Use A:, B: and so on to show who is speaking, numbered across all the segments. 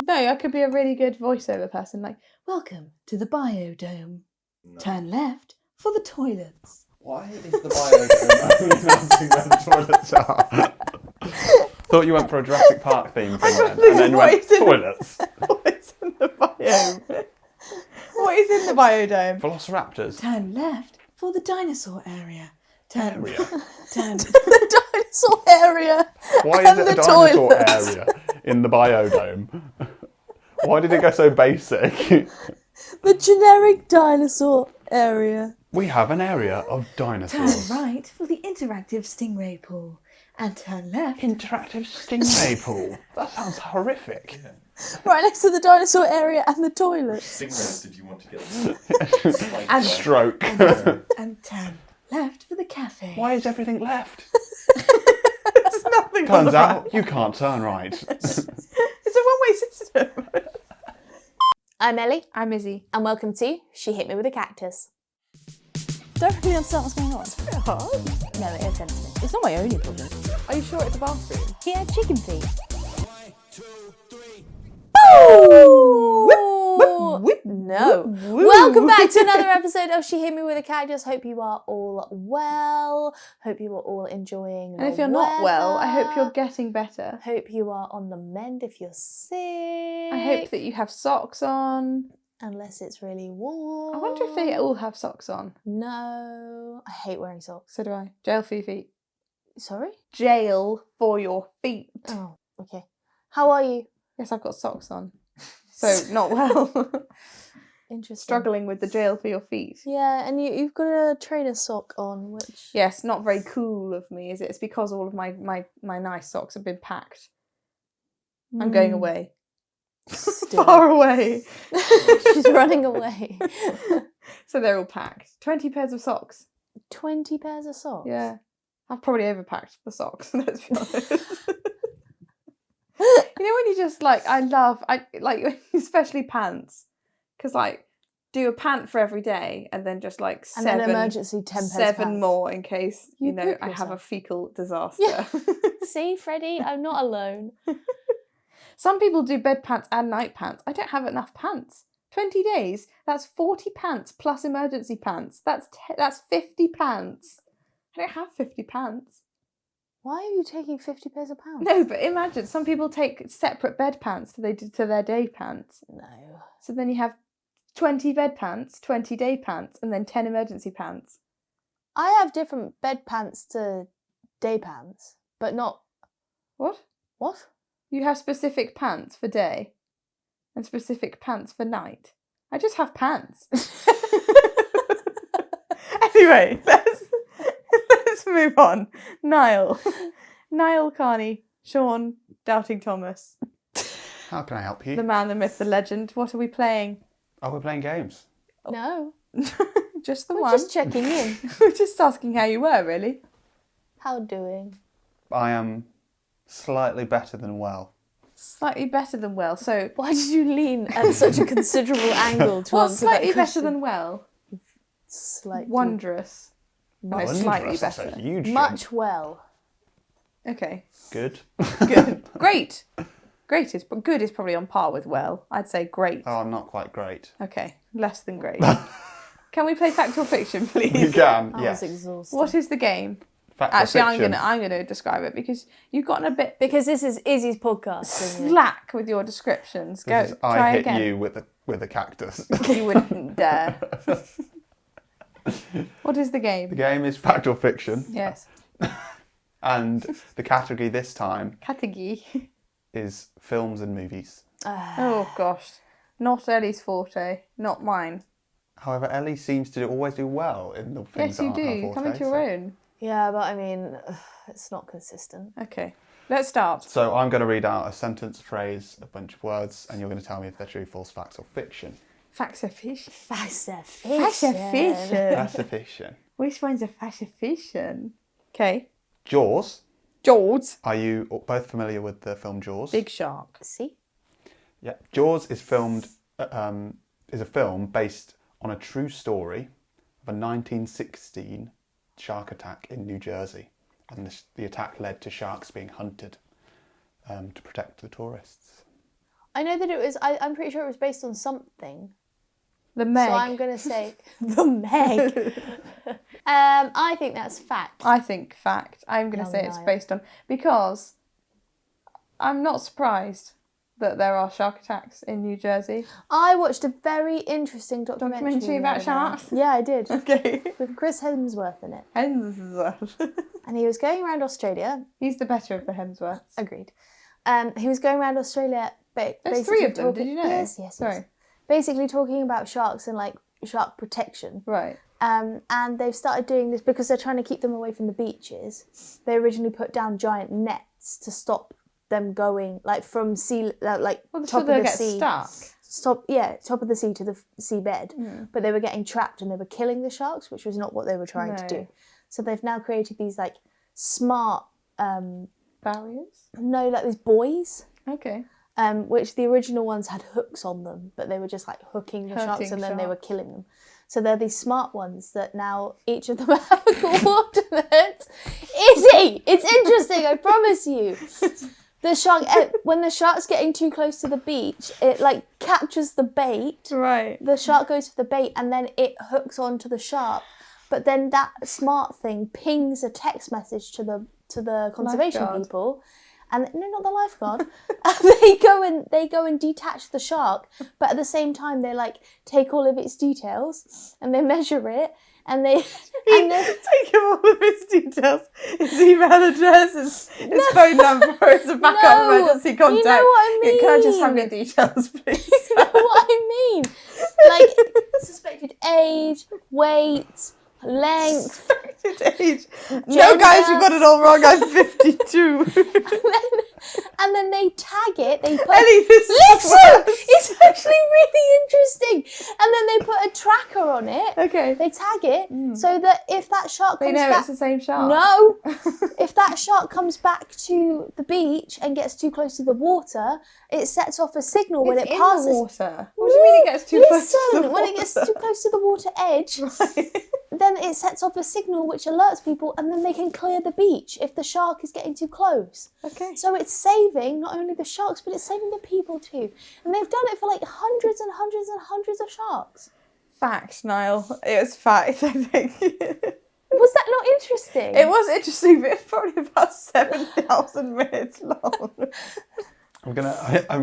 A: No, I could be a really good voiceover person, like, welcome to the biodome.
B: No.
A: Turn left for the toilets.
B: Why is the biodome only announcing where the toilets are? Thought you went for a Jurassic Park theme thing then, and then you went toilets.
A: What's in the biome? What is in the biodome?
B: Velociraptors.
A: Turn left for the dinosaur area. Turn
B: Area.
A: Turn the dinosaur area.
B: Why
A: and
B: is it a
A: the
B: dinosaur
A: toilets.
B: area in the biodome? Why did it go so basic?
A: The generic dinosaur area.
B: We have an area of
A: Turn
B: dinosaurs.
A: right for the interactive stingray pool. And turn left.
B: Interactive stingray pool. That sounds horrific.
A: Right next to the dinosaur area and the toilet.
C: Stingrays did you want to get?
A: And
B: Stroke.
A: And turn left for the cafe.
B: Why is everything left?
A: There's nothing on
B: Turns
A: the
B: out you can't turn right.
A: It's a one-way system.
D: I'm Ellie,
A: I'm Izzie.
D: and welcome to She Hit Me With a Cactus. Don't really understand what's going on.
A: It's a bit hard.
D: No, it offends me.
A: It's not my only problem. Are you sure it's a bathroom?
D: He had chicken feet.
A: Whip,
D: No.
A: woo.
D: Welcome back to another episode of She Hit Me With a Cactus. Hope you are all well. Hope you are all enjoying the
A: And if you're not well, I hope you're
D: weather.
A: getting better.
D: Hope you are on the mend if you're sick.
A: I hope that you have socks on.
D: Unless it's really warm.
A: I wonder if they all have socks on.
D: No. I hate wearing socks.
A: So do I. Jail for your feet.
D: Sorry?
A: Jail for your feet.
D: Oh, okay. How are you?
A: Yes, I've got socks on. So, not well.
D: Interesting.
A: Struggling with the jail for your feet.
D: Yeah, and you've got a trainer sock on, which...
A: Yes, not very cool of me, is it? It's because all of my nice socks have been packed. I'm going away.
D: Still.
A: Far away.
D: She's running away.
A: So they're all packed. 20 pairs of socks.
D: 20 pairs of socks?
A: Yeah. I've probably overpacked the socks, let's be honest. You know when you just especially pants. Because do a pant for every day and then just
D: And
A: seven,
D: then emergency 10 pairs of
A: seven
D: pants.
A: more in case,
D: You poop
A: I have a
D: yourself.
A: fecal disaster.
D: Yeah. See, Freddie, I'm not alone.
A: Some people do bed pants and night pants. I don't have enough pants. 20 days, that's 40 pants plus emergency pants. That's 50 pants. I don't have 50 pants.
D: Why are you taking 50 pairs of pants?
A: No, but imagine, some people take separate bed pants to their day pants.
D: No.
A: So then you have 20 bed pants, 20 day pants, and then 10 emergency pants.
D: I have different bed pants to day pants, but not...
A: What?
D: What?
A: You have specific pants for day and specific pants for night. I just have pants. Anyway, let's move on. Niall Carney, Sean, Doubting Thomas,
B: How can I help you?
A: the man, the myth, the legend. What are we playing?
B: Oh, we're playing games.
D: No.
A: Just the
D: We're
A: one.
D: just checking in.
A: We're just asking how you were, really.
D: How doing?
B: I am slightly better than well.
A: Slightly better than well. So,
D: Why did you lean at such a considerable angle to
A: what's
D: answer that
A: slightly better
D: question?
A: than well?
D: Slightly.
A: Wondrous. No,
B: Wondrous,
A: slightly
B: that's a
A: better.
B: huge jump.
D: Much well.
A: Okay.
B: Good.
A: Good. Great. Great is good is probably on par with well. I'd say great.
B: Oh, I'm not quite great.
A: Okay. Less than great. Can we play fact or fiction,
B: You
A: please?
B: can,
D: That
B: yes.
D: was exhausting.
A: What is the game?
B: Fact or
A: Actually,
B: fiction.
A: I'm gonna describe it because you've gotten a bit
D: Because this is Izzy's podcast, isn't it?
A: slack with your descriptions. Go.
B: This is I
A: Try
B: hit
A: again.
B: you with a cactus.
A: You wouldn't dare. What is the game?
B: The game is fact or fiction,
A: Yes.
B: and the category this time
A: Category.
B: is films and movies.
A: Oh gosh. Not Ellie's forte. Not mine.
B: However, Ellie seems to always do well in the things
A: Yes, you
B: that aren't her
A: do.
B: forte,
A: Come into your
B: so-
A: own.
D: Yeah, but I mean, it's not consistent.
A: Okay. Let's start.
B: So I'm going to read out a sentence, phrase, a bunch of words, and you're going to tell me if they're true, false, facts, or fiction.
A: Facts or fiction?
D: Facts or
A: Facts or fiction?
B: That's a fiction.
A: Which one's a facts or fiction? Okay.
B: Jaws.
A: George.
B: Are you both familiar with the film Jaws?
A: Big shark.
D: See?
B: Yeah. Jaws is filmed. Is a film based on a true story of a 1916 shark attack in New Jersey, and the attack led to sharks being hunted to protect the tourists.
D: I know that it was. I'm pretty sure it was based on something.
A: The Meg.
D: So I'm gonna say the Meg. I think that's fact.
A: I think fact. I'm going to
D: Young
A: say it's
D: Niall.
A: based on... Because I'm not surprised that there are shark attacks in New Jersey.
D: I watched a very interesting documentary
A: Documentary about
D: the other day.
A: sharks?
D: Yeah, I did.
A: Okay.
D: With Chris Hemsworth in it.
A: Hemsworth.
D: And he was going around Australia.
A: He's the better of the Hemsworths.
D: Agreed. He was going around Australia.
A: There's
D: basically
A: 3 of them,
D: talking-
A: did you know?
D: Yes.
A: Sorry.
D: Basically talking about sharks and like shark protection.
A: Right.
D: And they've started doing this because they're trying to keep them away from the beaches. They originally put down giant nets to stop them going like from sea, like
A: Well,
D: top
A: so they'll
D: of the
A: get
D: sea.
A: stuck.
D: Top of the sea to the seabed. But they were getting trapped and they were killing the sharks, which was not what they were trying to
A: No.
D: do. So they've now created these like smart,
A: Barriers?
D: like these buoys.
A: Okay.
D: Which the original ones had hooks on them, but they were just like hooking the sharks
A: Hurting
D: and then they were
A: sharks.
D: killing them. So they're these smart ones that now each of them have a coordinate. Izzie! It's interesting, I promise you. The shark, when the shark's getting too close to the beach, it like captures the bait.
A: Right.
D: The shark goes for the bait and then it hooks onto the shark. But then that smart thing pings a text message to the conservation
A: Lifeguard.
D: people. And no, not the lifeguard. And they go and detach the shark, but at the same time they like take all of its details and they measure it and they
A: Take him all of his details, his email address, his phone number, his backup
D: No,
A: emergency
D: you
A: contact.
D: know what I
A: Can I just have
D: mean?
A: your details, please?
D: you know what I mean? Like suspected age, weight, length.
A: Age. No,
D: Gender.
A: guys, you got it all wrong. I'm 52.
D: And then they tag it. They put
A: Ellie, this is
D: listen.
A: worse.
D: It's actually really interesting. And then they put a tracker on it.
A: Okay.
D: They tag it so that if that shark
A: They
D: comes
A: know
D: back,
A: it's the same shark.
D: no, if that shark comes back to the beach and gets too close to the water, it sets off a signal when
A: It's
D: it
A: in
D: passes.
A: the water. What do you mean it gets too close to the water?
D: When it gets too close to the water edge, then it sets off a signal which alerts people, and then they can clear the beach if the shark is getting too close.
A: Okay.
D: So it's saving not only the sharks, but it's saving the people too. And they've done it for like hundreds and hundreds and hundreds of sharks.
A: Fact, Niall. It was fact, I think.
D: Was that not interesting?
A: It was interesting, but it's probably about 7,000 minutes long.
B: I'm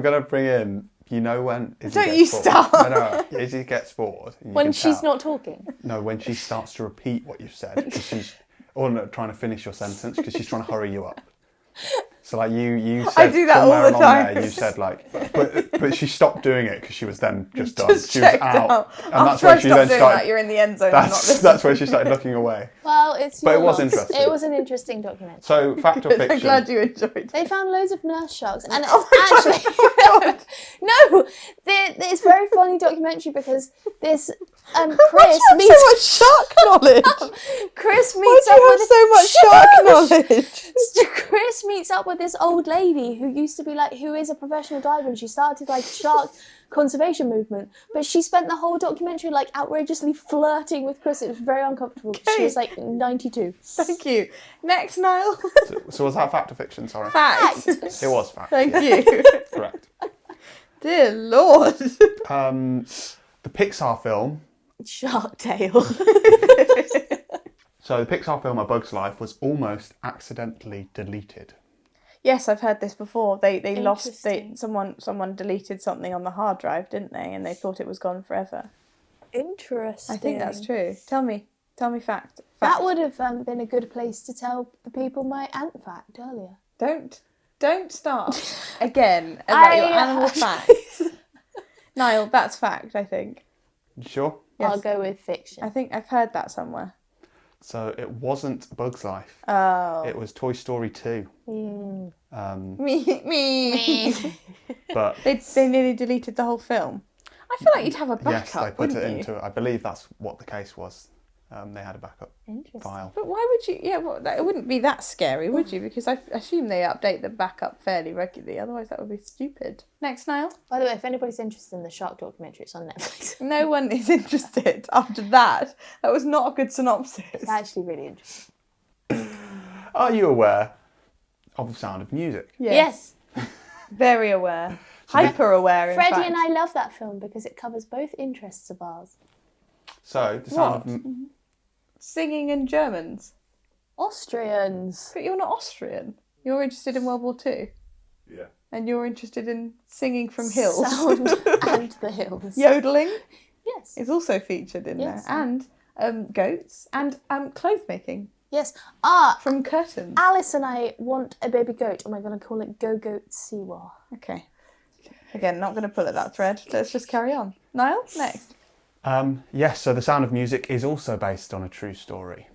B: gonna bring in. You know when Izzie
A: Don't
B: gets
A: you
B: bored.
A: start.
B: No, Izzie gets bored. and you
D: when
B: can
D: she's
B: tell.
D: not talking.
B: No, when she starts to repeat what you've said, because she's or no, trying to finish your sentence because she's trying to hurry you up. So like you said
A: I do that all
B: somewhere
A: the
B: along
A: time.
B: there, you said like, but she stopped doing it because she was then just done.
A: Just
B: She was
A: checked
B: out, and
A: After
B: that's when
A: I
B: she
A: stopped
B: then
A: doing
B: started.
A: that, you're in the end zone. and not listening.
B: That's where she started looking away.
D: Well, it's
B: But
D: your
B: it was
D: loss.
B: interesting.
D: It was an interesting documentary.
B: So fact or
A: I'm
B: fiction?
A: glad you enjoyed it.
D: They found loads of nurse sharks, and
A: Oh my
D: actually, no, it's a very funny documentary because this
A: Why do
D: Chris
A: you have
D: meets
A: so much shark knowledge?
D: Chris
A: Why
D: meets
A: do
D: up
A: you have
D: with
A: so much shark knowledge?
D: Chris meets up with this old lady who used to be like, who is a professional diver, and she started like shark conservation movement, but she spent the whole documentary like outrageously flirting with Chris. It was very uncomfortable. She
A: Okay.
D: was like 92.
A: Thank you. Next, Niall.
B: So was that fact or fiction? Sorry,
A: Fact.
B: it was fact.
A: Thank you.
B: Correct.
A: Dear Lord.
B: The Pixar film.
D: Shark Tale.
B: So the Pixar film A Bug's Life was almost accidentally deleted.
A: Yes, I've heard this before. They lost.
D: Interesting.
A: Someone deleted something on the hard drive, didn't they? And they thought it was gone forever.
D: Interesting.
A: I think that's true. Tell me fact.
D: That would have been a good place to tell the people my ant fact earlier.
A: Don't start again about your animal facts. Niall, that's fact, I think.
B: You sure?
A: Yes.
D: I'll go with fiction.
A: I think I've heard that somewhere.
B: So it wasn't A Bug's Life.
A: Oh.
B: It was Toy Story 2.
A: Me.
B: But
A: They nearly deleted the whole film. I feel like you'd have a backup,
B: yes, they put it
A: wouldn't you?
B: into. I believe that's what the case was. They had a backup file.
A: But why would you? Yeah, well, it wouldn't be that scary, would you? Because I assume they update the backup fairly regularly. Otherwise, that would be stupid. Next, Niall.
D: By the way, if anybody's interested in the shark documentary, it's on Netflix.
A: No one is interested after that. That was not a good synopsis.
D: It's actually really interesting.
B: Are you aware of the Sound of Music?
D: Yes.
A: Very aware. Hyper aware, in
D: Freddie
A: fact.
D: and I love that film because it covers both interests of ours.
B: So, the sound of...
A: Singing and Germans.
D: Austrians.
A: But you're not Austrian. You're interested in World War Two.
C: Yeah.
A: And you're interested in singing from hills.
D: Sound and the hills.
A: Yodeling
D: Yes.
A: is also featured in
D: Yes.
A: there. And goats. And clothes making
D: Yes.
A: from curtains.
D: Alice and I want a baby goat, and we're going to call it Go Goat Siwa.
A: Okay. Again, not going to pull at that thread. Let's just carry on. Niall, next.
B: Yes, so The Sound of Music is also based on a true story.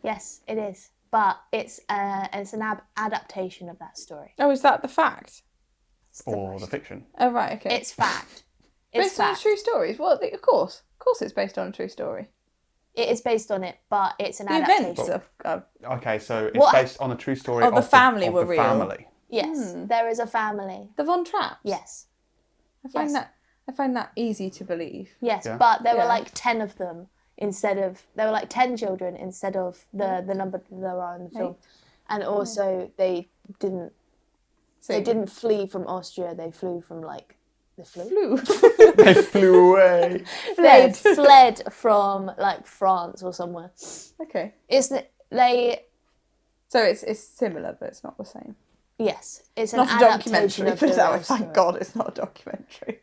D: Yes, it is. But it's an adaptation of that story.
A: Oh, is that the fact?
B: Or the fiction.
A: Oh, right, okay.
D: It's fact. It's
A: based on
D: fact.
A: true stories? Well, of course. Of course it's based on a true story.
D: It is based on it, but it's an
A: The
D: adaptation.
A: events of...
B: Okay, so it's
D: What-
B: based on a true story
A: Oh, the
B: of
A: family
B: of
A: were
B: the
A: real.
B: family.
D: Yes, there is a family.
A: The Von Trapps?
D: Yes.
A: I find that easy to believe.
D: Yes,
B: Yeah.
D: but there were
A: Yeah.
D: like 10 of them there were like 10 children instead of the number that there are in the film. And also they didn't flee from Austria, they flew from they flew?
B: They flew away.
D: They fled from like France or somewhere.
A: Okay.
D: So
A: it's similar, but it's not the same.
D: yes, it's an
A: Not a
D: adaptation
A: documentary,
D: of
A: put
D: the
A: it that way.
D: real
A: Thank
D: story.
A: God it's not a documentary.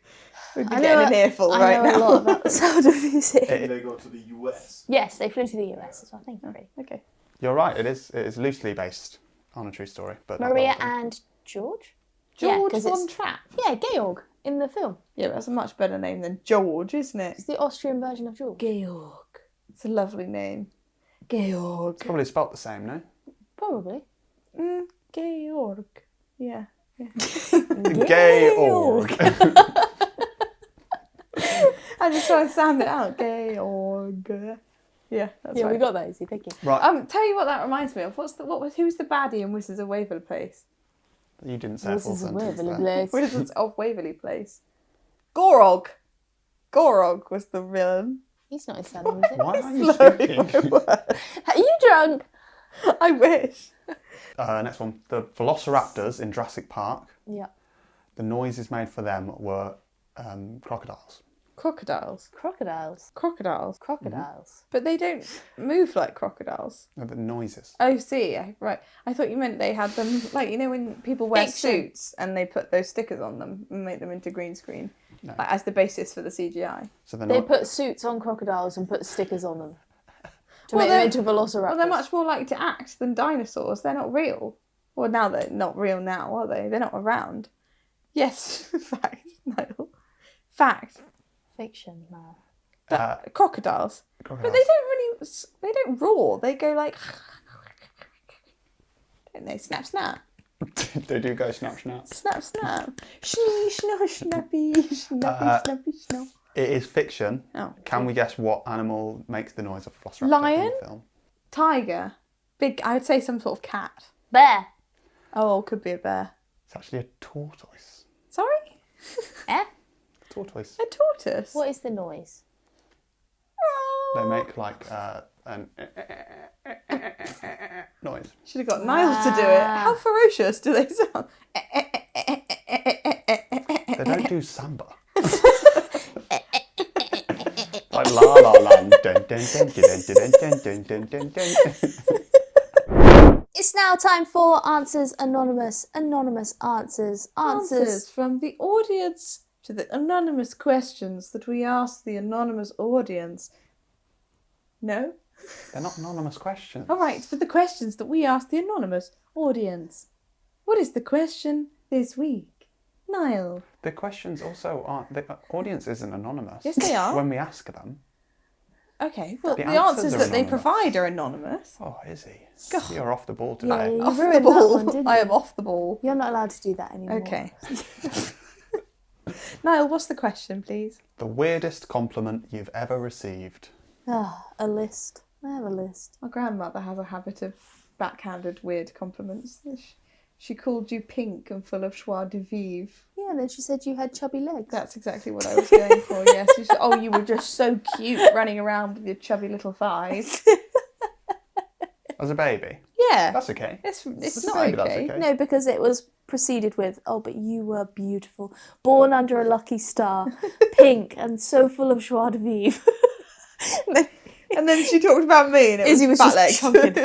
A: We'd be
D: I
A: getting
D: know-
A: an earful
D: I
A: right
D: know
A: now.
D: a lot about the Sound of Music.
C: They go to the US.
D: Yes, they flew to the US as well. Thank you. Marie.
A: Okay.
B: You're right, it is loosely based on a true story. But not
D: Maria
B: all of them.
D: and George?
A: George
D: 'cause
A: Von
D: it's-
A: Trapp.
D: Yeah, Georg in the film.
A: Yeah, that's a much better name than George, isn't it?
D: It's the Austrian version of George.
A: Georg. It's a lovely name. Georg.
B: Probably spelt the same, no?
D: Probably.
A: Georg. Yeah.
B: Gay org.
A: I just try to sound it out. Georg. Yeah, that's
D: Yeah,
A: right.
D: we got that easy. Thank you.
B: Right,
A: Tell you what that reminds me of. Who's the baddie in Wizards of Waverly Place?
B: you didn't say a
D: This
B: full
D: is a
B: sentence
D: Waverly
B: there.
D: Place.
A: Wizards of Waverly Place. Gorog. Gorog was the villain.
D: He's not Italian, is it?
B: Why are you
A: Slurring
B: speaking?
A: my words.
D: Are you drunk?
A: I wish.
B: Next one. The velociraptors in Jurassic Park,
D: Yeah.
B: the noises made for them were crocodiles.
A: Crocodiles.
D: Crocodiles.
A: Crocodiles.
D: Crocodiles.
A: But they don't move like crocodiles.
B: No, the noises.
A: Oh, see, right. I thought you meant they had them, like, you know, when people wear
D: Fiction.
A: suits and they put those stickers on them and make them into green screen,
B: No.
A: like, as the basis for the CGI.
B: So they're
D: They
B: not.
D: put suits on crocodiles and put stickers on them to
A: Well,
D: make them
A: they're-
D: into velociraptors.
A: Well, they're much more likely to act than dinosaurs. They're not real. Well, now they're not real now, are they? They're not around. Yes, fact, Niall. Fact.
D: Fiction now.
A: Crocodiles.
B: crocodiles.
A: But they don't roar. They go like, don't they? Snap, snap.
B: They do go snap, snap.
A: Snap, snap. Snee, schno, snappy, snappy, snappy, snow.
B: It is fiction.
A: Oh.
B: Can we guess what animal makes the noise of a velociraptor
A: Lion?
B: in the film?
A: Tiger. Big, I would say some sort of cat.
D: Bear.
A: Oh, could be a bear.
B: It's actually a tortoise.
A: Sorry?
D: Eh?
B: Tortoise.
A: A tortoise?
D: What is the noise?
B: They make like an noise.
A: Should have got Niall to do it. How ferocious do they sound?
B: They don't do samba. Like La La Land. Dun, dun, dun, dun, dun, dun, dun, dun, dun, dun.
D: It's now time for Answers Anonymous. Anonymous answers.
A: Answers from the audience to the anonymous questions that we ask the anonymous audience. No?
B: They're not anonymous questions.
A: All right, for the questions that we ask the anonymous audience. What is the question this week? Niall.
B: The questions also aren't. The audience isn't anonymous.
A: Yes, they are.
B: When we ask them.
A: Okay, well,
B: The
A: the
B: answers
A: answers
B: are
A: that they
B: anonymous.
A: provide are anonymous.
B: Oh, Izzy.
A: God.
B: You're off the ball today.
D: You
A: Off the
D: ruined that
A: ball.
D: one, didn't
A: I
D: you?
A: am off the ball.
D: You're not allowed to do that anymore.
A: Okay. Niall, what's the question, please?
B: The weirdest compliment you've ever received.
D: Ah, a list. I have a list.
A: My grandmother has a habit of backhanded weird compliments. She called you pink and full of joie de vivre.
D: Yeah, then she said you had chubby legs.
A: That's exactly what I was going for, yes. She said, oh, you were just so cute running around with your chubby little thighs.
B: As a baby.
A: Yeah.
B: That's okay.
A: It's
B: As a
A: not
B: baby,
A: okay.
B: that's okay.
D: No, because it was proceeded with, "Oh, but you were beautiful, born under a lucky star, pink and so full of joie de vivre."
A: And then she talked about me, and it
D: Izzy
A: was
D: was
A: fat
D: just
A: legs.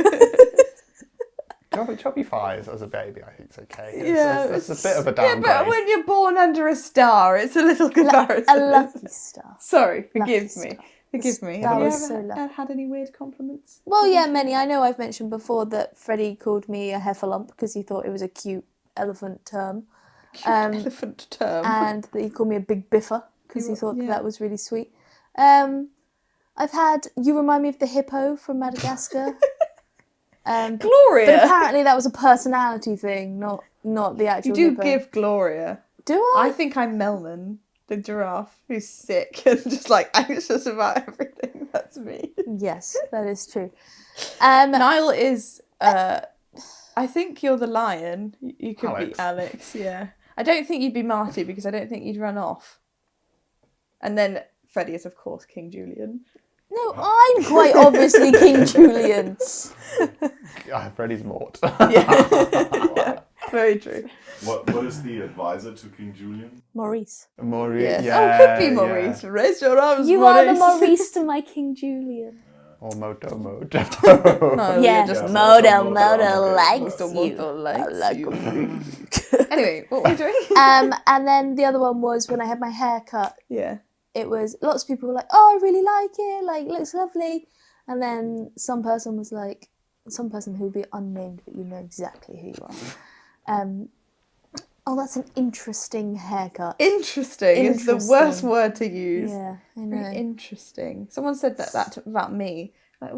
B: Chubby thighs as a baby, I think it's okay.
A: Yeah,
B: It's a bit of a
A: Yeah,
B: downgrade.
A: but when you're born under a star, it's a little embarrassing.
D: A lucky star.
A: Sorry, forgive
D: Lucky
A: me.
D: star.
A: Forgive me.
D: That
A: Have you
D: was
A: ever
D: so lucky.
A: had any weird compliments?
D: Well, yeah, many. I know I've mentioned before that Freddie called me a heffalump because he thought it was a cute elephant term.
A: Elephant term.
D: And that he called me a big biffer because he thought
A: yeah.
D: that was really sweet. I've had, you remind me of the hippo from Madagascar.
A: Gloria.
D: But apparently that was a personality thing, not the actual
A: You do
D: hippo.
A: give Gloria.
D: Do I?
A: I think I'm Melman, the giraffe, who's sick and just like anxious about everything. That's me.
D: Yes, that is true.
A: Niall is, I think you're the lion. You could
B: Alex.
A: be Alex, yeah. I don't think you'd be Marty because I don't think you'd run off. And then Freddie is, of course, King Julian.
D: No, I'm quite obviously King Julian.
B: Freddie's Mort.
A: Yeah, very true.
C: What is the advisor to King Julian?
D: Maurice.
B: Maurice.
A: Yes.
B: Yeah,
A: Could be Maurice.
B: yeah.
A: Raise your arms,
D: You
A: Maurice.
D: are the Maurice to my King Julian.
B: Or Moto.
A: No,
D: Yeah,
A: you're just
C: Moto
D: likes
A: Moto
D: you.
A: likes you. Anyway, what were we doing?
D: And then the other one was when I had my hair cut.
A: Yeah.
D: It was, lots of people were like, "Oh, I really like it, like, it looks lovely." And then some person who'll be unnamed, but you know exactly who you are. "Oh, that's an interesting haircut."
A: Interesting is the worst word to use.
D: Yeah, I know.
A: Very interesting. Someone said that about me. Like,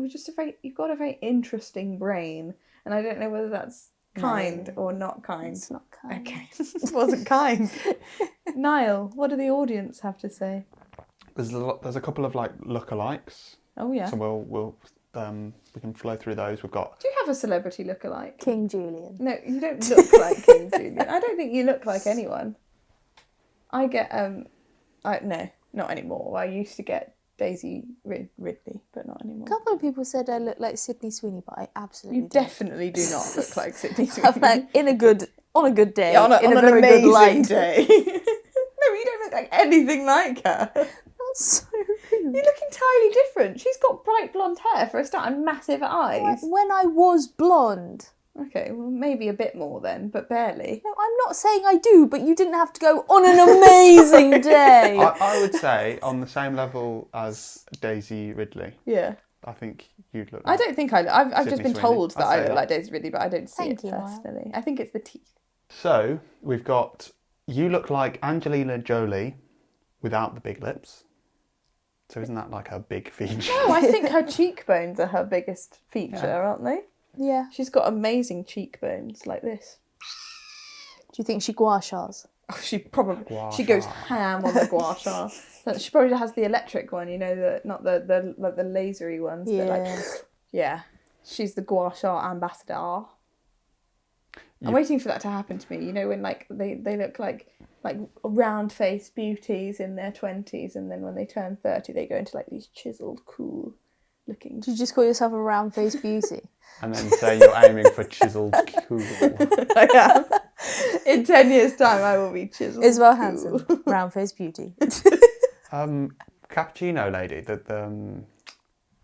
A: you've got a very interesting brain, and I don't know whether that's kind or not kind.
D: It's not kind.
A: Okay, it wasn't kind. Niall, what do the audience have to say?
B: There's a couple of like lookalikes.
A: Oh yeah.
B: So we'll we can flow through those. We've got
A: Do you have a celebrity lookalike?
D: King Julian.
A: No, you don't look like King Julian. I don't think you look like anyone. I get no, not anymore. I used to get Daisy Ridley, but not anymore.
D: A couple of people said I look like Sydney Sweeney, but I absolutely
A: You
D: don't.
A: definitely do not look like Sydney
D: I'm
A: Sweeney.
D: like, on a good day,
A: Yeah, on
D: in
A: an
D: a very
A: amazing
D: good light.
A: day. No, you don't look like anything like her.
D: That's so rude.
A: You look entirely different. She's got bright blonde hair for a start and massive eyes.
D: When I was blonde.
A: Okay, well maybe a bit more then, but barely.
D: No, I'm not saying I do, but you didn't have to go on an amazing day.
B: I would say on the same level as Daisy Ridley.
A: Yeah.
B: I think you'd look.
A: I don't think I've just
B: Sydney
A: been
B: Sweeney.
A: told that
B: I'd
A: I
B: say
A: look
B: that.
A: like Daisy Ridley, but I don't see
D: Thank
A: it
D: you, Niall.
A: personally. I think it's the teeth.
B: So we've got you look like Angelina Jolie without the big lips. So isn't that like her big feature?
A: No, I think her cheekbones are her biggest feature, aren't they?
D: Yeah.
A: She's got amazing cheekbones like this.
D: Do you think she gua shas?
A: Oh, she probably
B: Gua
A: she goes
B: sha.
A: ham on the gua sha. She probably has the electric one, you know, not the like the lasery ones.
D: Yeah.
A: That like, yeah. She's the gua sha ambassador. I'm
B: You-
A: waiting for that to happen to me. You know, when like they look like round faced beauties in their 20s, and then when they turn 30, they go into like these chiseled, cool looking.
D: Did you just call yourself a round-faced beauty?
B: And then say you're aiming for chiseled cool.
A: I am. In 10 years' time, I will be chiseled.
D: Isabel
A: cool.
D: Hansen, round-faced beauty.
B: Cappuccino lady, the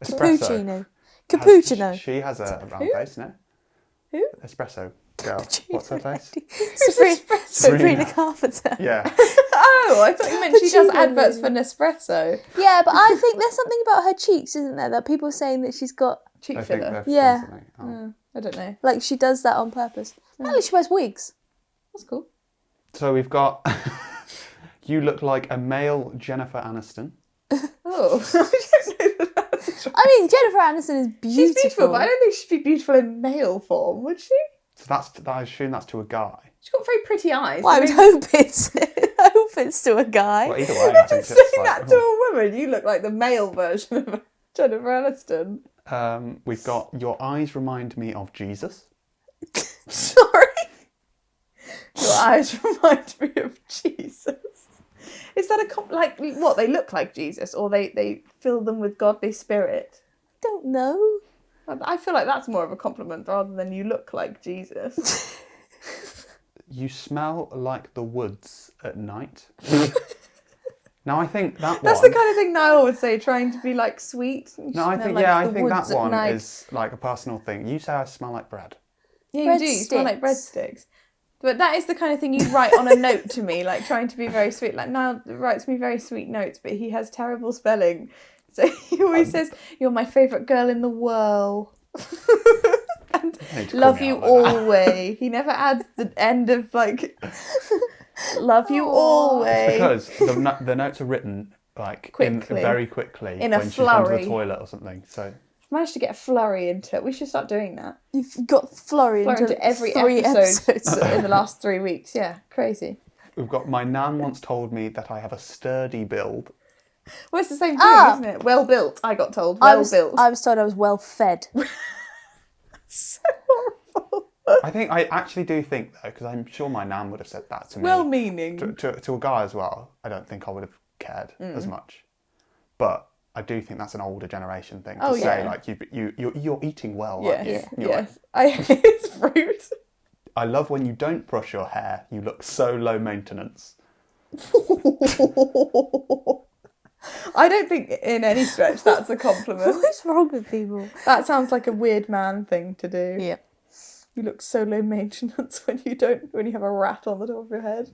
B: espresso.
D: Cappuccino.
B: She has a round face, no?
A: Who?
B: Espresso girl. What's her face?
D: Sabrina Carpenter.
B: Yeah.
A: Oh, I thought you meant she does
D: Cappuccino
A: adverts
D: lady.
A: for Nespresso.
D: Yeah, but I think there's something about her cheeks, isn't there? That people are saying that she's got,
A: Cheek
B: I think
A: filler.
B: they've
D: Yeah.
B: done something. Oh.
A: I don't know.
D: like, she does that on purpose. Apparently she wears wigs.
A: That's cool.
B: So we've got you look like a male Jennifer Aniston.
A: Oh, I don't know that that's
D: I mean, Jennifer Aniston is beautiful.
A: She's beautiful, but I don't think she'd be beautiful in male form, would she?
B: So I assume that's to a guy.
A: She's got very pretty eyes.
D: Well, I would hope it's to a guy.
B: Well, either way, I think
A: Just
B: it's
A: saying
B: like,
A: that to a woman, you look like the male version of Jennifer Aniston.
B: we've got your eyes remind me of Jesus.
A: Sorry. Your eyes remind me of Jesus. Is that like what they look like Jesus, or they fill them with godly spirit?
D: Don't know.
A: I feel like that's more of a compliment rather than you look like Jesus.
B: you smell like the woods at night. Now, I think
A: That's
B: one...
A: the kind of thing Niall would say, trying to be like sweet. You
B: No, I
A: smell
B: think,
A: like
B: I
A: the
B: think that
A: woods at
B: one
A: night.
B: is like a personal thing. You say I smell like bread.
A: Yeah, you do. You smell like breadsticks. But that is the kind of thing you write on a note to me, like trying to be very sweet. Like Niall writes me very sweet notes, but he has terrible spelling. So he always says, "You're my favourite girl in the world." And love you always. He never adds the end of like, love you always.
B: Because the notes are written like very quickly
A: in a
B: when she's gone to
A: flurry.
B: the toilet or something. So
A: Managed to get a flurry into it. We should start doing that.
D: You've got flurry into
A: every
D: 3
A: episode
D: episodes.
A: in the last 3 weeks. Yeah, crazy.
B: we've got my nan once told me that I have a sturdy build.
A: Well, it's the same thing, isn't it? Well built, I got told. Well built.
D: I was told I was well fed.
A: So horrible.
B: I actually do think though, because I'm sure my nan would have said that to me.
A: Well-meaning.
B: To a guy as well. I don't think I would have cared as much, but I do think that's an older generation thing to say. Like you're eating well.
A: Yes,
B: aren't you?
A: yes. I hate it's rude.
B: I love when you don't brush your hair. You look so low maintenance.
A: I don't think in any stretch that's a compliment.
D: What's wrong with people?
A: That sounds like a weird man thing to do.
D: Yeah.
A: You look so low maintenance when you have a rat on the top of your head.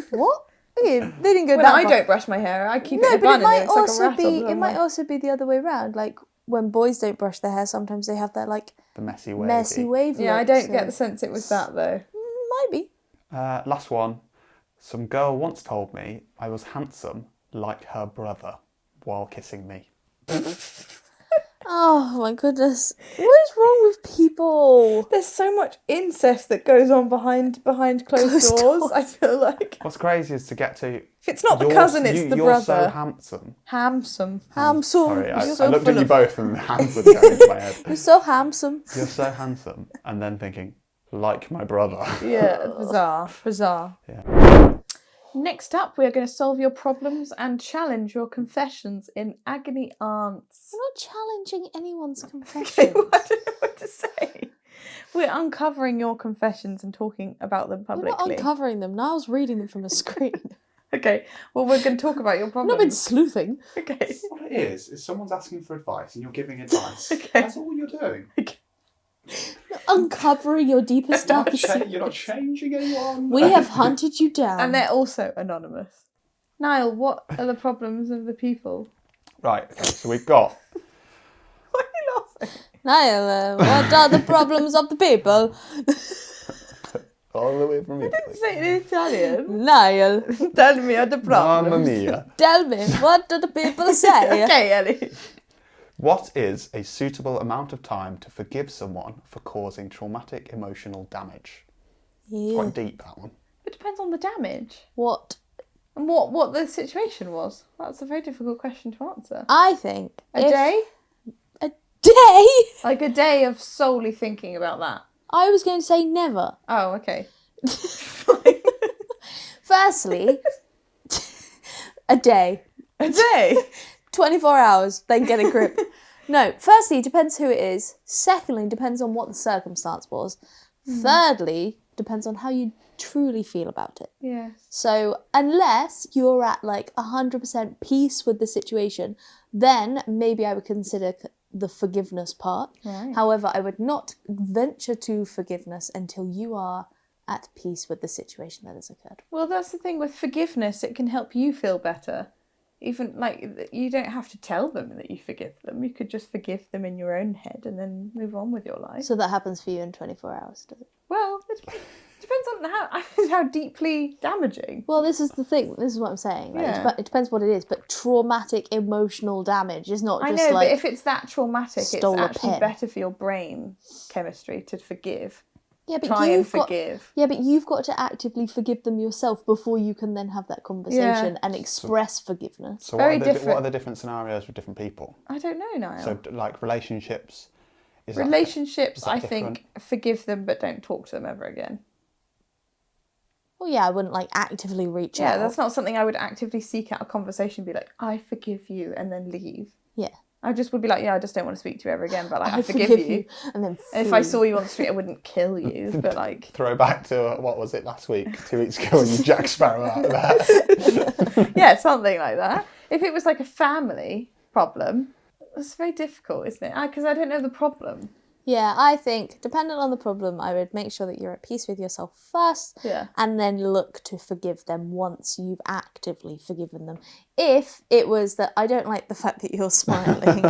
D: What? Okay, they didn't go
A: When
D: that
A: I
D: far.
A: don't brush my hair, I keep it
D: No,
A: in a
D: but
A: bun
D: it might
A: and it's like a
D: also
A: rat on the
D: be
A: top of
D: it
A: my-
D: also be the other way around. Like when boys don't brush their hair, sometimes they have that like
B: The messy wavy.
D: messy wave.
A: Yeah, I
D: look,
A: don't
D: so-
A: get the sense it was that though.
D: Might be.
B: Last one. Some girl once told me I was handsome like her brother while kissing me.
D: Oh my goodness. What is wrong with people?
A: There's so much incest that goes on behind closed
D: Closed
A: doors.
D: doors.
A: I feel like
B: What's crazy is to get to...
A: if it's not the cousin, it's the
B: you're
A: brother.
B: so handsome.
A: Handsome.
B: Sorry, I
A: so
B: looked
A: full
B: at you
A: of-
B: both and handsome going into my head.
D: You're so handsome.
B: You're so handsome. And then thinking, like my brother.
A: Yeah, bizarre.
B: Yeah.
A: Next up, we are going to solve your problems and challenge your confessions in Agony Aunts.
D: We're not challenging anyone's
A: Okay,
D: confession.
A: well, I don't know what to say. We're uncovering your confessions and talking about them
D: We're
A: publicly.
D: not uncovering them. Niall's reading them from a screen.
A: Okay, well, we're going to talk about your
D: I've
A: problems.
D: not been sleuthing.
A: Okay.
B: What it is someone's asking for advice and you're giving advice.
A: Okay.
B: That's all you're doing.
D: Uncovering your deepest, darkest
B: You're
D: secrets.
B: not changing anyone.
D: We have hunted you down.
A: And they're also anonymous. Niall, what are the problems of the people?
B: Right, okay, so we've got...
A: Why are you laughing?
D: Niall, what are the problems of the people?
B: All the way from Italy.
A: Say it in Italian.
D: Niall,
A: Tell me the problems.
B: Mamma mia.
D: tell me, what do the people say?
A: Okay, Ellie.
B: What is a suitable amount of time to forgive someone for causing traumatic emotional damage?
D: Yeah.
B: Quite deep, that one.
A: It depends on the damage.
D: What
A: And what the situation was. That's a very difficult question to answer.
D: I think
A: A day?
D: A day?
A: Like a day of solely thinking about that.
D: I was going to say never.
A: Oh, okay.
D: Firstly, a day.
A: A day?
D: 24 hours, then get a grip. No, firstly, it depends who it is. Secondly, depends on what the circumstance was. Thirdly, depends on how you truly feel about it.
A: Yeah.
D: So, unless you're at like 100% peace with the situation, then maybe I would consider the forgiveness part.
A: Right.
D: However, I would not venture to forgiveness until you are at peace with the situation that has occurred.
A: Well, that's the thing with forgiveness. It can help you feel better. Even, like, you don't have to tell them that you forgive them. You could just forgive them in your own head and then move on with your life.
D: So that happens for you in 24 hours, does it?
A: Well, it depends on how deeply damaging.
D: Well, this is the thing. This is what I'm saying. Like,
A: Yeah.
D: it depends what it is. But traumatic emotional damage is not
A: I
D: just
A: know,
D: like...
A: but if it's that traumatic, it's
D: stole a
A: actually
D: pen.
A: better for your brain chemistry to forgive.
D: yeah, but
A: Try and
D: you've got,
A: forgive.
D: yeah, but you've got to actively forgive them yourself before you can then have that conversation and express forgiveness.
B: So
A: Very
B: what are
A: different.
B: the different scenarios with different people?
A: I don't know, Niall.
B: So, like, relationships... Is that-
A: Relationships,
B: is that
A: I
B: different?
A: think, forgive them but don't talk to them ever again.
D: Well, yeah, I wouldn't like actively reach
A: Yeah,
D: out.
A: that's not something I would actively seek out a conversation, be like, I forgive you, and then leave.
D: Yeah.
A: I just would be like, yeah, I just don't want to speak to you ever again, but like, I forgive you.
D: And then
A: And if I saw you on the street, I wouldn't kill you, but like...
B: Throw back to, what was it, last week? 2 weeks ago when you Jack Sparrow out of there.
A: Yeah, something like that. If it was like a family problem, it's very difficult, isn't it? Because I don't know the problem.
D: Yeah, I think, dependent on the problem, I would make sure that you're at peace with yourself first, and then look to forgive them once you've actively forgiven them. If it was that I don't like the fact that you're smiling.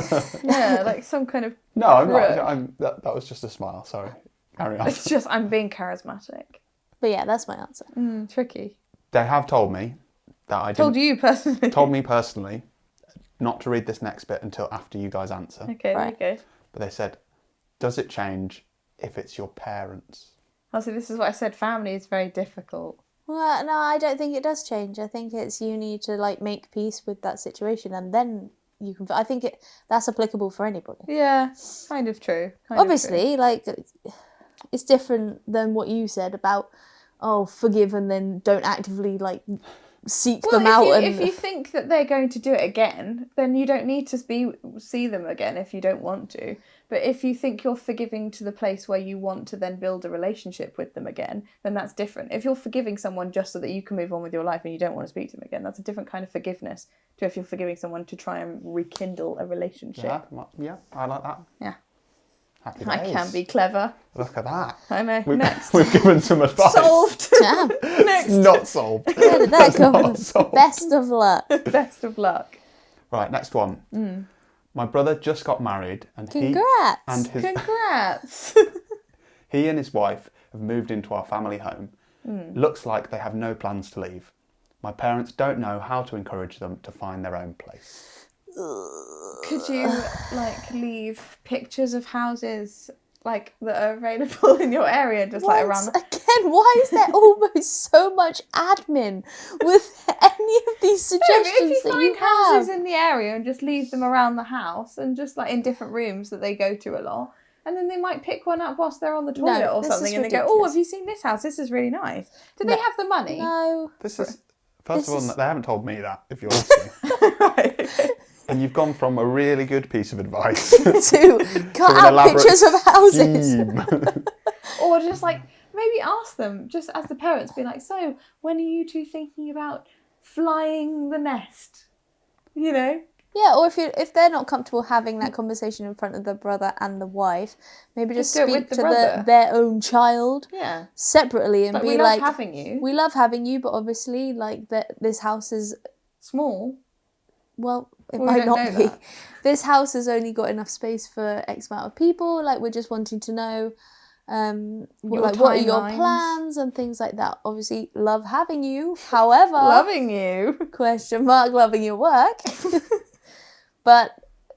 A: Yeah, like some kind of...
B: No, I'm not. That was just a smile, sorry. Carry on.
A: It's just, I'm being charismatic.
D: But yeah, that's my answer.
A: Tricky.
B: They have told me that I
A: Told you personally.
B: Told me personally not to read this next bit until after you guys answer.
A: Okay,
D: Right.
A: there you go.
B: But they said, does it change if it's your parents?
A: Also, this is what I said, family is very difficult.
D: Well, no, I don't think it does change. I think it's you need to like make peace with that situation, and then you can. I think that's applicable for anybody.
A: Yeah, kind of true.
D: Obviously, like it's different than what you said about forgive and then don't actively like seek them out.
A: If you think that they're going to do it again, then you don't need to see them again if you don't want to. But if you think you're forgiving to the place where you want to then build a relationship with them again, then that's different. If you're forgiving someone just so that you can move on with your life and you don't want to speak to them again, that's a different kind of forgiveness to if you're forgiving someone to try and rekindle a relationship.
B: Yeah, I like that.
A: Yeah.
B: Happy
A: I
B: days.
A: can be clever.
B: Look at that.
A: I know.
B: Next. We've given some advice.
A: Solved.
D: Damn.
A: Next.
B: Not solved.
D: Where did that come
B: not
D: from?
B: solved.
D: Best of luck.
A: Best of luck.
B: Right, next one. My brother just got married and
D: Congrats.
A: Congrats.
B: he and his wife have moved into our family home. Looks like they have no plans to leave. My parents don't know how to encourage them to find their own place.
A: Could you leave pictures of houses that are available in your area, just around?
D: Again, why is there almost so much admin with any of these suggestions
A: if you
D: that you
A: find houses
D: have?
A: in the area and just leave them around the house and just in different rooms that they go to a lot, and then they might pick one up whilst they're on the toilet or
D: this
A: something,
D: is
A: and they go,
D: ridiculous.
A: "Oh, have you seen this house? This is really nice." Do they have the money?
D: No.
B: This is first of all, they haven't told me that. If you're asking,
A: Right, okay.
B: and you've gone from a really good piece of advice
D: To cut
B: an
D: out
B: elaborate
D: pictures of houses.
B: scheme.
A: Or just maybe ask them, just as the parents, be like, "So, when are you two thinking about flying the nest?" You know?
D: Yeah, or if they're not comfortable having that conversation in front of the brother and the wife, maybe just
A: do it
D: speak
A: with the
D: to
A: brother.
D: their own child
A: Yeah.
D: separately and
A: Like,
D: be
A: we love having you.
D: we love having you, but obviously this house is,
A: Small.
D: well, it
A: We
D: might
A: don't
D: not
A: know
D: be.
A: that.
D: This house has only got enough space for X amount of people. We're just wanting to know what are your
A: timelines.
D: plans and things like that. Obviously, love having you. However,
A: Loving you.
D: loving your work. But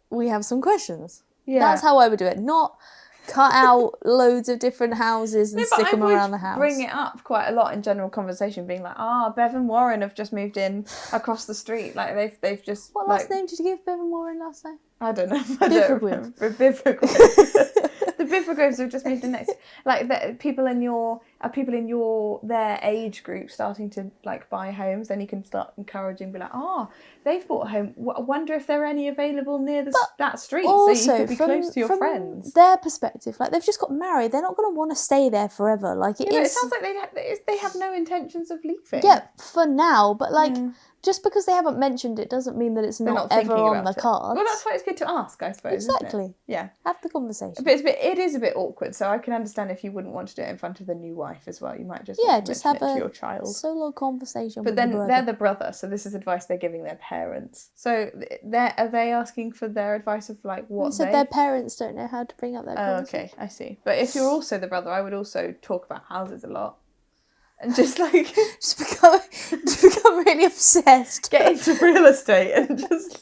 D: we have some questions.
A: Yeah.
D: That's how I would do it. Not cut out loads of different houses and stick them around the house.
A: Bring it up quite a lot in general conversation, being like, Bev and Warren have just moved in across the street. They've just.
D: What last name did you give Bevan Warren last time?
A: I don't know.
D: Biffergrove.
A: The Biffergroves have just moved in next. People in their age group starting to buy homes. Then you can start encouraging, be like, they've bought a home. I wonder if there are any available near that street, so you could be close to your friends.
D: Their perspective, they've just got married. They're not going to want to stay there forever.
A: It sounds like they have no intentions of leaving.
D: Yeah, for now, but just because they haven't mentioned it doesn't mean that it's
A: They're
D: not
A: not
D: ever
A: thinking
D: on
A: about
D: the
A: it.
D: cards.
A: Well, that's why it's good to ask, I suppose. isn't it?
D: Exactly.
A: Yeah.
D: Have the conversation.
A: But it is a bit awkward, so I can understand if you wouldn't want to do it in front of the new wife as well. You might just want to
D: just
A: mention
D: have
A: it to
D: a
A: your child.
D: solo conversation
A: But
D: with
A: then
D: the brother.
A: they're the brother, so this is advice they're giving their parents. So are they asking for their advice of what
D: You said their parents don't know how to bring up that
A: Oh,
D: conversation.
A: okay, I see. But if you're also the brother, I would also talk about houses a lot. And just
D: Just become really obsessed.
A: get into real estate and just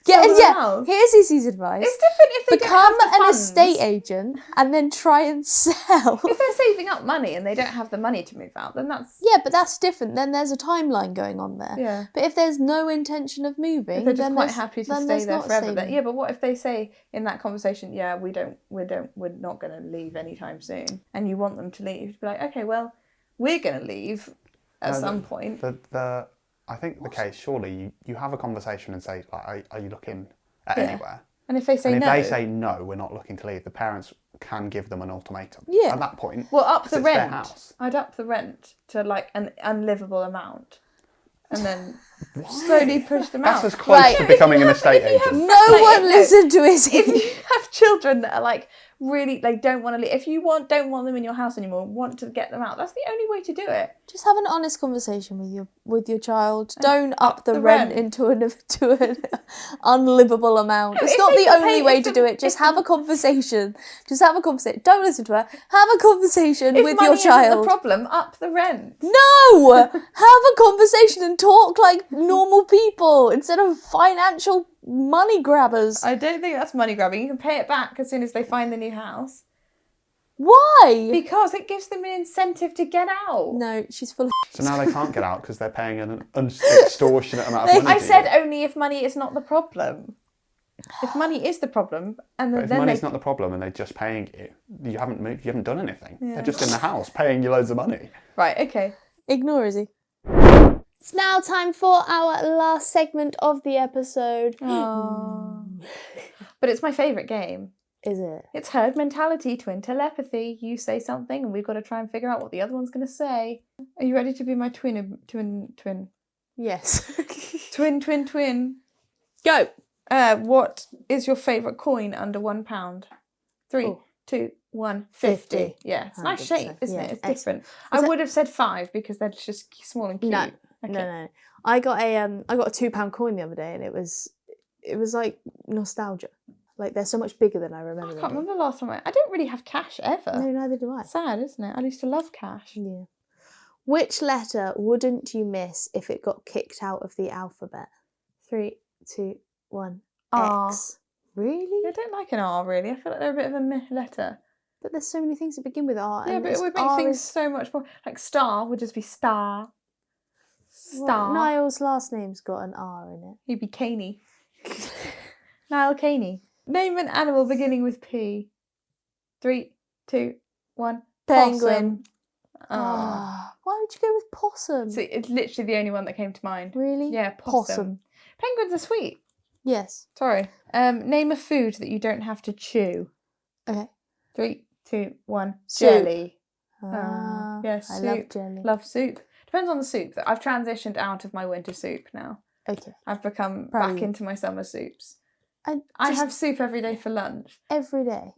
D: Yeah,
A: sell
D: yeah.
A: around.
D: Here's Izzie's advice.
A: It's different if they
D: Become
A: don't have the
D: an
A: funds.
D: estate agent and then try and sell.
A: If they're saving up money and they don't have the money to move out, then that's...
D: Yeah, but that's different. Then there's a timeline going on there.
A: Yeah.
D: But if there's no intention of moving,
A: If they're just
D: then
A: quite
D: there's-
A: happy to
D: then
A: stay
D: there's
A: there
D: not
A: forever.
D: saving.
A: Yeah, but what if they say in that conversation, yeah, we're not going to leave anytime soon, and you want them to leave? Be like, okay, well, we're going to leave at some point.
B: I think the case, surely you have a conversation and say, are you looking at
A: Yeah.
B: anywhere?
A: And if they say
B: and if
A: no,
B: they say no, we're not looking to leave, the parents can give them an ultimatum.
D: Yeah.
B: At that point,
A: well, up
B: 'cause
A: the
B: it's their
A: rent.
B: house.
A: I'd up the rent to like an unlivable amount, and then slowly push them
B: That's
A: out.
B: as close
D: Right.
B: to becoming an estate
A: if you have
B: agent.
D: No
A: Like,
D: one
A: no.
D: listened to Izzy.
A: If you have children that are like really like don't want to leave, if you don't want them in your house anymore, want to get them out, that's the only way to do it.
D: Just have an honest conversation with your child. Don't up the
A: the
D: rent
A: rent.
D: into an unlivable amount. It's
A: if
D: not
A: they
D: the
A: can
D: only
A: pay-
D: way
A: if
D: to
A: the-
D: do it. Just
A: if
D: have a conversation. Just have a conversation. Don't listen to her. Have a conversation
A: If
D: with
A: money
D: your
A: isn't the
D: child.
A: problem, up the rent.
D: No! Have a conversation and talk like normal people instead of financial money grabbers.
A: I don't think that's money grabbing. You can pay it back as soon as they find the new house
D: Why?
A: because it gives them an incentive to get out.
D: No, she's full of
B: So now they can't get out because they're paying an extortionate amount of money.
A: I
B: to
A: said
B: you.
A: only if money is not the problem. If money is the problem, and
B: But if
A: then
B: money's
A: they
B: not the problem and they're just paying you haven't moved, you haven't done anything. They're just in the house paying you loads of money.
A: right, okay.
D: Ignore Izzy. It's now time for our last segment of the episode.
A: But it's my favourite game.
D: Is it?
A: It's herd mentality, twin telepathy. You say something, and we've got to try and figure out what the other one's going to say. Are you ready to be my twin?
D: Yes.
A: Twin.
D: Go.
A: What is your favourite coin under £1? 3,
D: Oh.
A: 2, 1, 50.
D: 50.
A: Yeah, it's a nice
D: 100%.
A: shape, isn't
D: Yeah,
A: it? It's
D: excellent.
A: different. I would have said 5 because they're just small and cute.
D: No.
A: Okay.
D: No. I got a £2 coin the other day, and it was like nostalgia. Like they're so much bigger than I remember.
A: I
D: them
A: can't
D: being.
A: remember the last time I don't really have cash ever.
D: No, neither do I.
A: Sad, isn't it? I used to love cash.
D: Yeah. Which letter wouldn't you miss if it got kicked out of the alphabet? 3, 2, 1.
A: R.
D: X. Really?
A: I don't like an R really. I feel like they're a bit of a meh letter.
D: But there's so many things that begin with R.
A: Yeah,
D: and
A: but it
D: it's
A: would make
D: R
A: things
D: is-
A: so much more. Like star would just be star.
D: Well,
A: Star.
D: Niall's last name's got an R in it.
A: He'd be Caney. Niall Caney. Name an animal beginning with P. 3, 2, 1.
D: Penguin.
A: Possum. Oh.
D: Ah, why would you go with possum?
A: So it's literally the only one that came to mind.
D: Really?
A: Yeah, possum. Penguins are sweet.
D: Yes.
A: Sorry. Name a food that you don't have to chew.
D: Okay.
A: 3, 2, 1.
D: Soup.
A: Jelly.
D: Yes, I love jelly.
A: Love soup. Depends on the soup. I've transitioned out of my winter soup now.
D: Okay.
A: I've become
D: Proud of
A: back
D: you.
A: into my summer soups.
D: I
A: I have soup every day for lunch.
D: every day.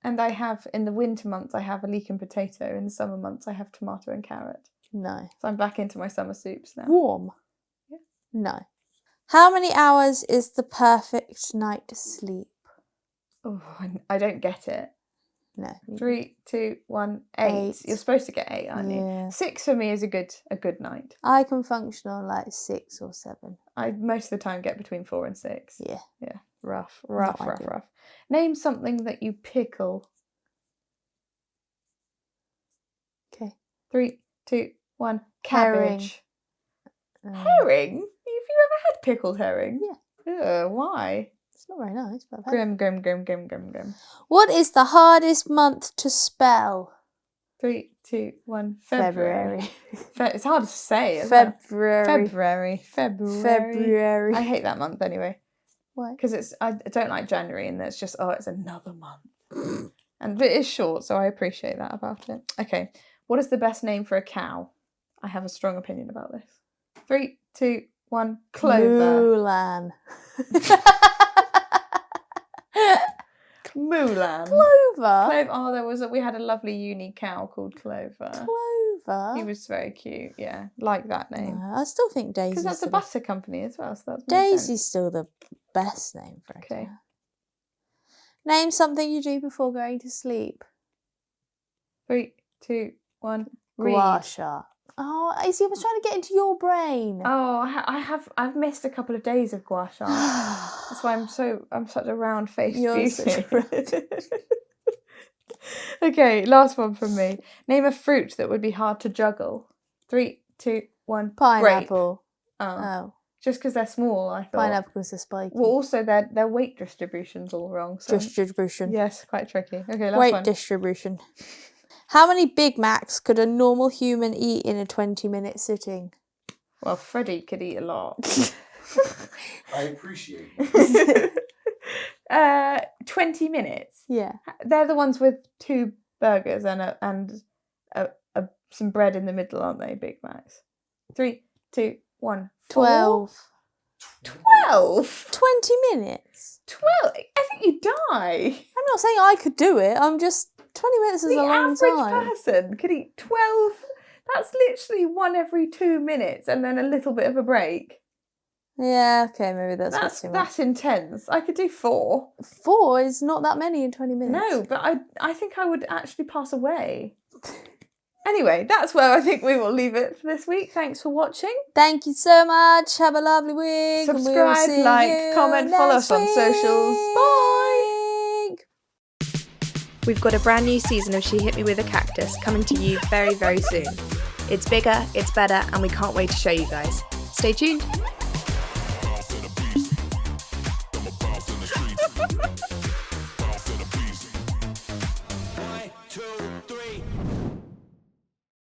A: And I have, in the winter months, I have a leek and potato. In the summer months, I have tomato and carrot.
D: No.
A: So I'm back into my summer soups now.
D: Warm.
A: Yeah.
D: No. How many hours is the perfect night to sleep?
A: Oh, I don't get it.
D: No.
A: 3, 2, 1, 8.
D: 8.
A: You're supposed to get 8, aren't
D: Yeah.
A: you? 6 for me is a good night.
D: I can function on like 6 or 7.
A: I most of the time get between 4 and 6.
D: Yeah.
A: Yeah. Rough.
D: ideal.
A: Name something that you pickle.
D: Okay.
A: 3, 2, 1.
D: Herring.
A: Cabbage. Herring? Have you ever had pickled herring? Yeah. Why?
D: It's not very nice, but I've had it.
A: Grim.
D: What is the hardest month to spell?
A: 3, 2, 1. February.
D: February.
A: It's hard to say. Isn't it?
D: February.
A: February. I hate that month anyway.
D: Why?
A: Because I don't like January, and it's just it's another month, but it is short, so I appreciate that about it. Okay, what is the best name for a cow? I have a strong opinion about this. 3, 2, 1. Clover.
D: Mulan.
A: Mulan.
D: Clover.
A: Oh, we had a lovely uni cow called Clover.
D: Clover.
A: He was very cute. Yeah, like that name.
D: No, I still think Daisy's
A: Because that's a
D: the
A: butter company as well. So that's
D: Daisy's still the best name for a
A: Okay.
D: cow. Name something you do before going to sleep.
A: 3, 2, 1. Read.
D: Gua sha. Oh, Izzy, I was trying to get into your brain.
A: Oh, I've missed a couple of days of gua sha. That's why I'm such a round faced
D: You're
A: beauty.
D: such a
A: Okay, last one from me. Name a fruit that would be hard to juggle. 3, 2, 1.
D: Pineapple.
A: Grape.
D: Oh.
A: Oh, just because they're small, I thought.
D: Pineapples are spiky.
A: Well, also their weight distribution's all wrong. So
D: Distribution.
A: yes, quite tricky. Okay, last
D: Weight
A: one.
D: distribution. How many Big Macs could a normal human eat in a 20-minute sitting?
A: Well, Freddie could eat a lot.
C: I appreciate it.
A: 20 minutes.
D: Yeah.
A: They're the ones with 2 burgers and some bread in the middle, aren't they? Big Macs. 3, 2, 1.
D: 12.
A: 12?
D: 20 minutes.
A: 12? I think you'd die.
D: I'm not saying I could do it. I'm just 20 minutes is
A: The
D: a long
A: average
D: time.
A: person could eat 12. That's literally 1 every 2 minutes and then a little bit of a break.
D: Yeah, okay, maybe that's too much.
A: That's intense. I could do 4.
D: 4 is not that many in 20 minutes.
A: No, but I think I would actually pass away. Anyway, that's where I think we will leave it for this week. Thanks for watching.
D: Thank you so much. Have a lovely week. and we will
A: Subscribe,
D: see
A: like,
D: you
A: comment, follow
D: next
A: us on socials. Bye!
D: week.
E: We've got a brand new season of She Hit Me With a Cactus coming to you very, very soon. It's bigger, it's better, and we can't wait to show you guys. Stay tuned.